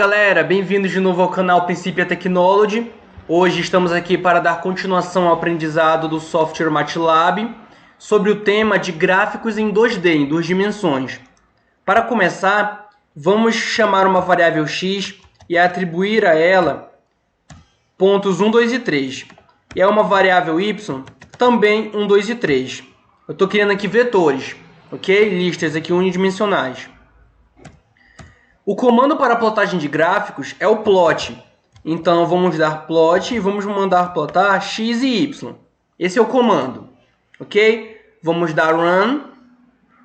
Galera, bem-vindos de novo ao canal Principia Technology. Hoje estamos aqui para dar continuação ao aprendizado do software MATLAB sobre o tema de gráficos em 2D, em duas dimensões. Para começar, vamos chamar uma variável x e atribuir a ela pontos 1, 2 e 3. E é uma variável y, também 1, 2 e 3. Eu estou criando aqui vetores, ok? Listas aqui unidimensionais. O comando para a plotagem de gráficos é o plot. Então vamos dar plot e vamos mandar plotar x e y. Esse é o comando, ok? Vamos dar run.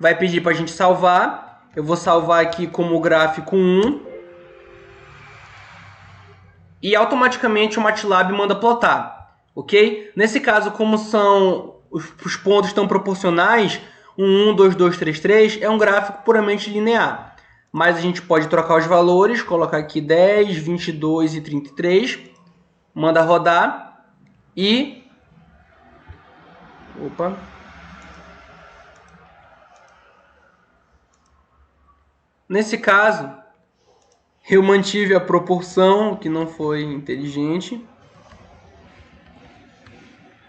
Vai pedir para a gente salvar. Eu vou salvar aqui como gráfico 1. E automaticamente o MATLAB manda plotar, ok? Nesse caso, como são os pontos estão proporcionais, 1, 2, 2, 3, 3, é um gráfico puramente linear. Mas a gente pode trocar os valores, colocar aqui 10, 22 e 33, manda rodar e... Nesse caso, eu mantive a proporção, que não foi inteligente.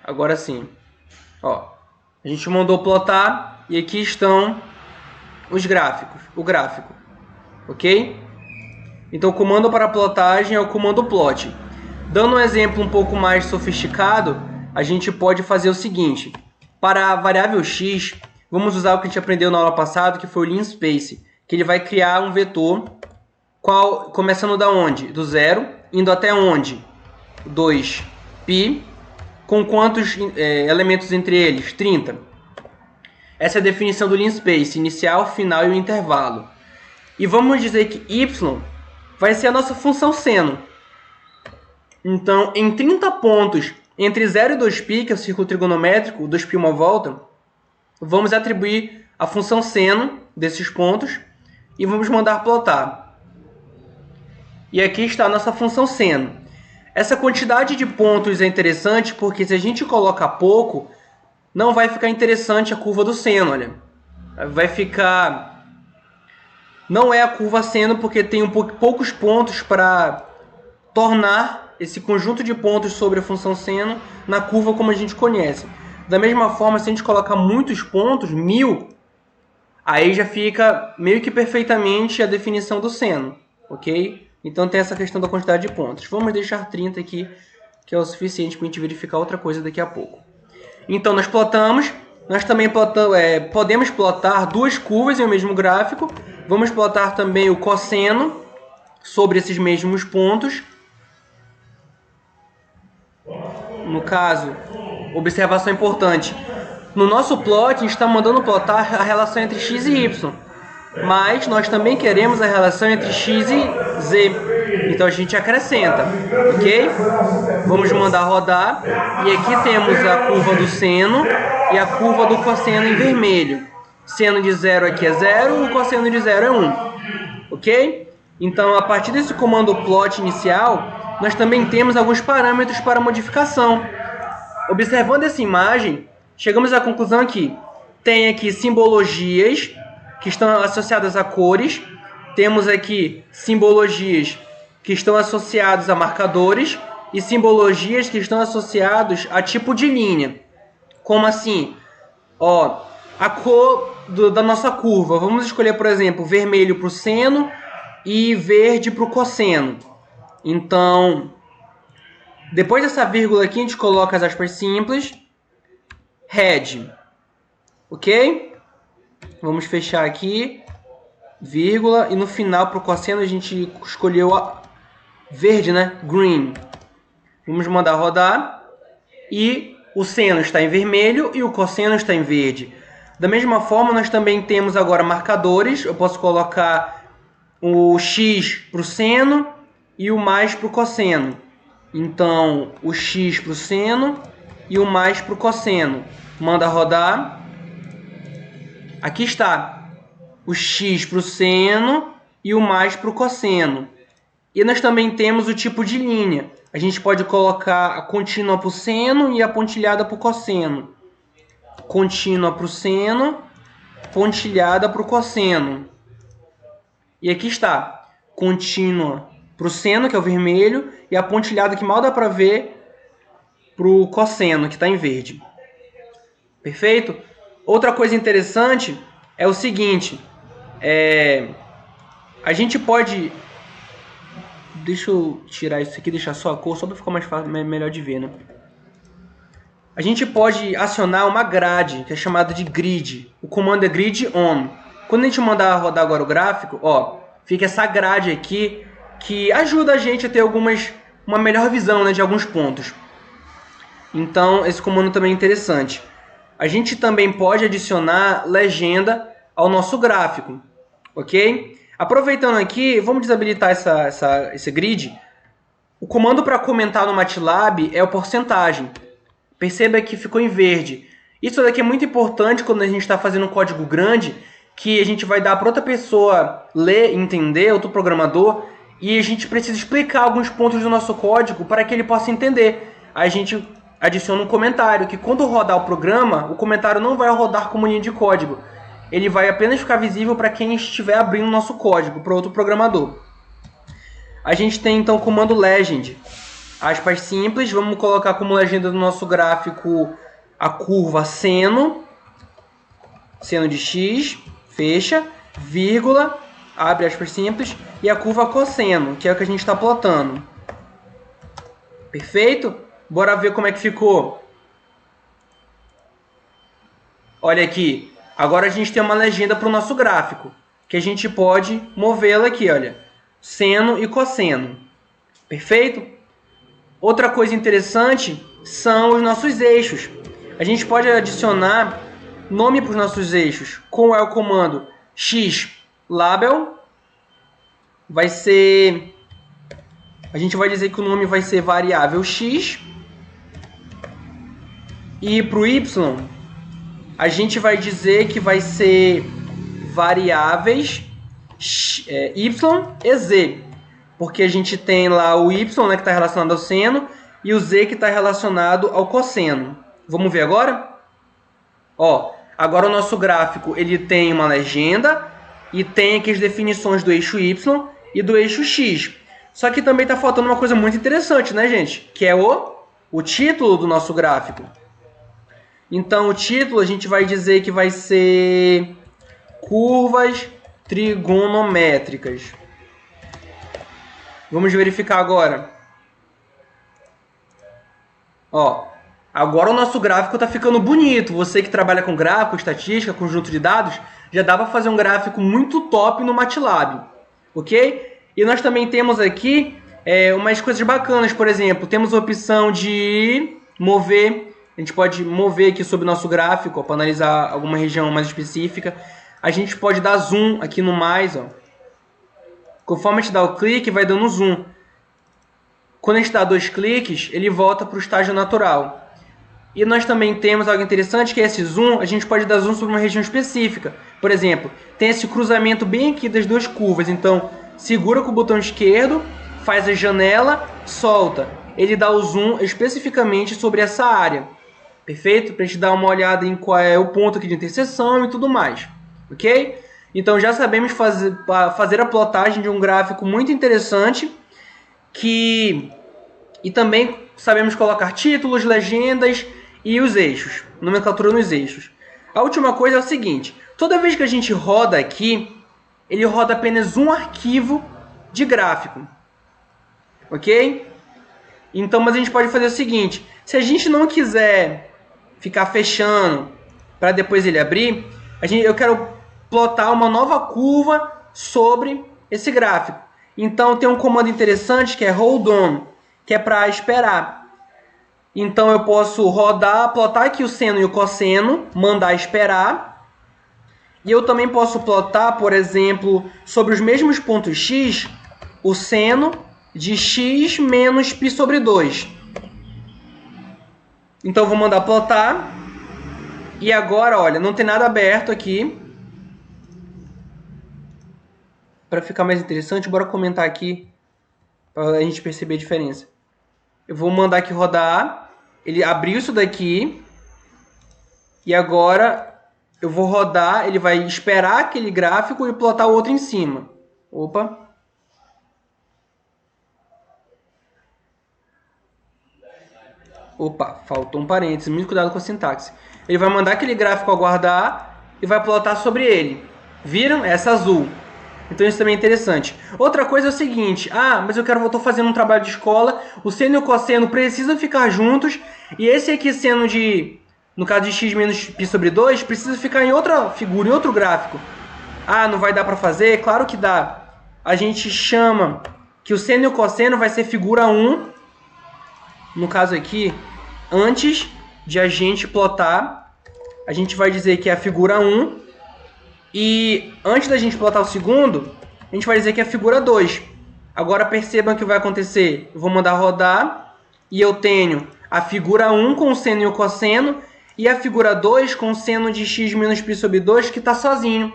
Agora sim, ó, a gente mandou plotar e aqui estão os gráficos, o gráfico. Ok? Então o comando para plotagem é o comando plot. Dando um exemplo um pouco mais sofisticado, a gente pode fazer o seguinte. Para a variável x, vamos usar o que a gente aprendeu na aula passada, que foi o linspace, que ele vai criar um vetor, começando da onde? Do 0, indo até onde? 2π, com quantos elementos entre eles? 30. Essa é a definição do linspace, inicial, final e o intervalo. E vamos dizer que y vai ser a nossa função seno. Então, em 30 pontos entre 0 e 2π, que é o círculo trigonométrico, 2π uma volta, vamos atribuir a função seno desses pontos e vamos mandar plotar. E aqui está a nossa função seno. Essa quantidade de pontos é interessante porque se a gente coloca pouco, não vai ficar interessante a curva do seno, olha. Vai ficar... Não é a curva seno porque tem poucos pontos para tornar esse conjunto de pontos sobre a função seno na curva como a gente conhece. Da mesma forma, se a gente colocar muitos pontos, 1000, aí já fica meio que perfeitamente a definição do seno, ok? Então tem essa questão da quantidade de pontos. Vamos deixar 30 aqui, que é o suficiente para a gente verificar outra coisa daqui a pouco. Então nós plotamos, nós também podemos plotar duas curvas em um mesmo gráfico. Vamos plotar também o cosseno sobre esses mesmos pontos. No caso, observação importante. No nosso plot, a gente está mandando plotar a relação entre x e y. Mas nós também queremos a relação entre x e z. Então a gente acrescenta, ok? Vamos mandar rodar. E aqui temos a curva do seno e a curva do cosseno em vermelho. Seno de 0 aqui é 0, o cosseno de 0 é 1. Ok? Então, a partir desse comando plot inicial, nós também temos alguns parâmetros para modificação. Observando essa imagem, chegamos à conclusão aqui. Tem aqui simbologias que estão associadas a cores. Temos aqui simbologias que estão associadas a marcadores e simbologias que estão associadas a tipo de linha. Como assim? Ó, a cor da nossa curva. Vamos escolher, por exemplo, vermelho para o seno e verde para o cosseno. Então, depois dessa vírgula aqui, a gente coloca as aspas simples. Red. Ok? Vamos fechar aqui. Vírgula. E no final, para o cosseno, a gente escolheu a verde, né? Green. Vamos mandar rodar. E o seno está em vermelho e o cosseno está em verde. Da mesma forma, nós também temos agora marcadores. Eu posso colocar o x para o seno e o mais para o cosseno. Então, o x para o seno e o mais para o cosseno. Manda rodar. Aqui está o x para o seno e o mais para o cosseno. E nós também temos o tipo de linha. A gente pode colocar a contínua para o seno e a pontilhada para o cosseno. Contínua para o seno, pontilhada para o cosseno. E aqui está, contínua para o seno, que é o vermelho, e a pontilhada que mal dá para ver para o cosseno, que está em verde. Perfeito? Outra coisa interessante é o seguinte, a gente pode... Deixa eu tirar isso aqui, deixar só a cor, só para ficar mais fácil, melhor de ver, né? A gente pode acionar uma grade, que é chamada de grid. O comando é grid on. Quando a gente mandar rodar agora o gráfico, ó, fica essa grade aqui, que ajuda a gente a ter uma melhor visão, né, de alguns pontos. Então, esse comando também é interessante. A gente também pode adicionar legenda ao nosso gráfico, ok? Aproveitando aqui, vamos desabilitar esse grid. O comando para comentar no MATLAB é o porcentagem. Perceba que ficou em verde. Isso daqui é muito importante quando a gente está fazendo um código grande, que a gente vai dar para outra pessoa ler, entender, outro programador, e a gente precisa explicar alguns pontos do nosso código para que ele possa entender. Aí a gente adiciona um comentário, que quando rodar o programa, o comentário não vai rodar como linha de código. Ele vai apenas ficar visível para quem estiver abrindo o nosso código, para outro programador. A gente tem então o comando legend. Aspas simples, vamos colocar como legenda do nosso gráfico a curva seno de x, fecha, vírgula, abre aspas simples, e a curva cosseno, que é o que a gente está plotando. Perfeito? Bora ver como é que ficou. Olha aqui, agora a gente tem uma legenda para o nosso gráfico, que a gente pode movê-la aqui, olha, seno e cosseno. Perfeito? Outra coisa interessante são os nossos eixos. A gente pode adicionar nome para os nossos eixos. Qual é o comando? X label vai ser... A gente vai dizer que o nome vai ser variável x. E para o y, a gente vai dizer que vai ser variáveis y e z. Porque a gente tem lá o y, né, que está relacionado ao seno, e o z que está relacionado ao cosseno. Vamos ver agora? Ó, agora o nosso gráfico ele tem uma legenda e tem aqui as definições do eixo y e do eixo x. Só que também está faltando uma coisa muito interessante, né, gente? Que é o título do nosso gráfico. Então, o título a gente vai dizer que vai ser curvas trigonométricas. Vamos verificar agora. Ó, agora o nosso gráfico está ficando bonito. Você que trabalha com gráfico, estatística, conjunto de dados, já dá para fazer um gráfico muito top no MATLAB, ok? E nós também temos aqui umas coisas bacanas, por exemplo, temos a opção de mover. A gente pode mover aqui sobre o nosso gráfico para analisar alguma região mais específica. A gente pode dar zoom aqui no mais, ó. Conforme a gente dá o clique, vai dando zoom. Quando a gente dá 2 cliques, ele volta para o estágio natural. E nós também temos algo interessante, que é esse zoom. A gente pode dar zoom sobre uma região específica. Por exemplo, tem esse cruzamento bem aqui das duas curvas. Então, segura com o botão esquerdo, faz a janela, solta. Ele dá o zoom especificamente sobre essa área. Perfeito? Para a gente dar uma olhada em qual é o ponto aqui de interseção e tudo mais. Ok? Então já sabemos fazer a plotagem de um gráfico muito interessante e também sabemos colocar títulos, legendas e os eixos, nomenclatura nos eixos. A última coisa é o seguinte, toda vez que a gente roda aqui, ele roda apenas um arquivo de gráfico. Ok? Então, mas a gente pode fazer o seguinte, se a gente não quiser ficar fechando para depois ele abrir, eu quero plotar uma nova curva sobre esse gráfico. Então tem um comando interessante que é hold on, que é para esperar. Então eu posso rodar, plotar aqui o seno e o cosseno, mandar esperar. E eu também posso plotar, por exemplo, sobre os mesmos pontos x, o seno de x menos π sobre 2. Então eu vou mandar plotar. E agora, olha, não tem nada aberto aqui. Para ficar mais interessante, bora comentar aqui para a gente perceber a diferença. Eu vou mandar aqui rodar. Ele abriu isso daqui. E agora eu vou rodar. Ele vai esperar aquele gráfico e plotar o outro em cima. Opa. Opa, faltou um parênteses, muito cuidado com a sintaxe. Ele vai mandar aquele gráfico aguardar e vai plotar sobre ele. Viram? Essa azul. Então isso também é interessante. Outra coisa é o seguinte, mas eu tô fazendo um trabalho de escola, o seno e o cosseno precisam ficar juntos, e esse aqui seno de, no caso de x menos π sobre 2, precisa ficar em outra figura, em outro gráfico. Não vai dar para fazer? Claro que dá. A gente chama que o seno e o cosseno vai ser figura 1, no caso aqui, antes de a gente plotar, a gente vai dizer que é a figura 1, e antes da gente plotar o segundo, a gente vai dizer que é a figura 2. Agora percebam o que vai acontecer. Eu vou mandar rodar e eu tenho a figura 1 com o seno e o cosseno e a figura 2 com o seno de x menos π sobre 2 que está sozinho.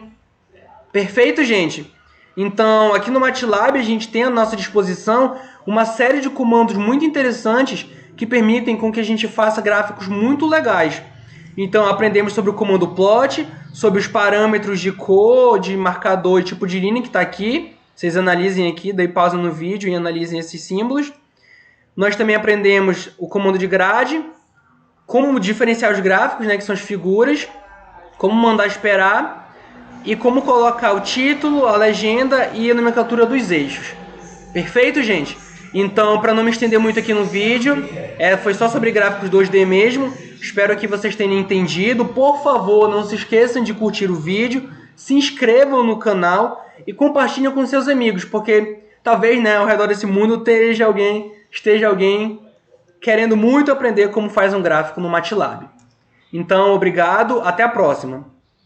Perfeito, gente? Então, aqui no MATLAB a gente tem à nossa disposição uma série de comandos muito interessantes que permitem com que a gente faça gráficos muito legais. Então, aprendemos sobre o comando plot, sobre os parâmetros de cor, de marcador e tipo de linha que está aqui. Vocês analisem aqui, daí pausa no vídeo e analisem esses símbolos. Nós também aprendemos o comando de grade, como diferenciar os gráficos, né, que são as figuras, como mandar esperar e como colocar o título, a legenda e a nomenclatura dos eixos. Perfeito, gente? Então, para não me estender muito aqui no vídeo, foi só sobre gráficos 2D mesmo. Espero que vocês tenham entendido. Por favor, não se esqueçam de curtir o vídeo, se inscrevam no canal e compartilhem com seus amigos, porque talvez, né, ao redor desse mundo esteja alguém querendo muito aprender como faz um gráfico no MATLAB. Então, obrigado, até a próxima.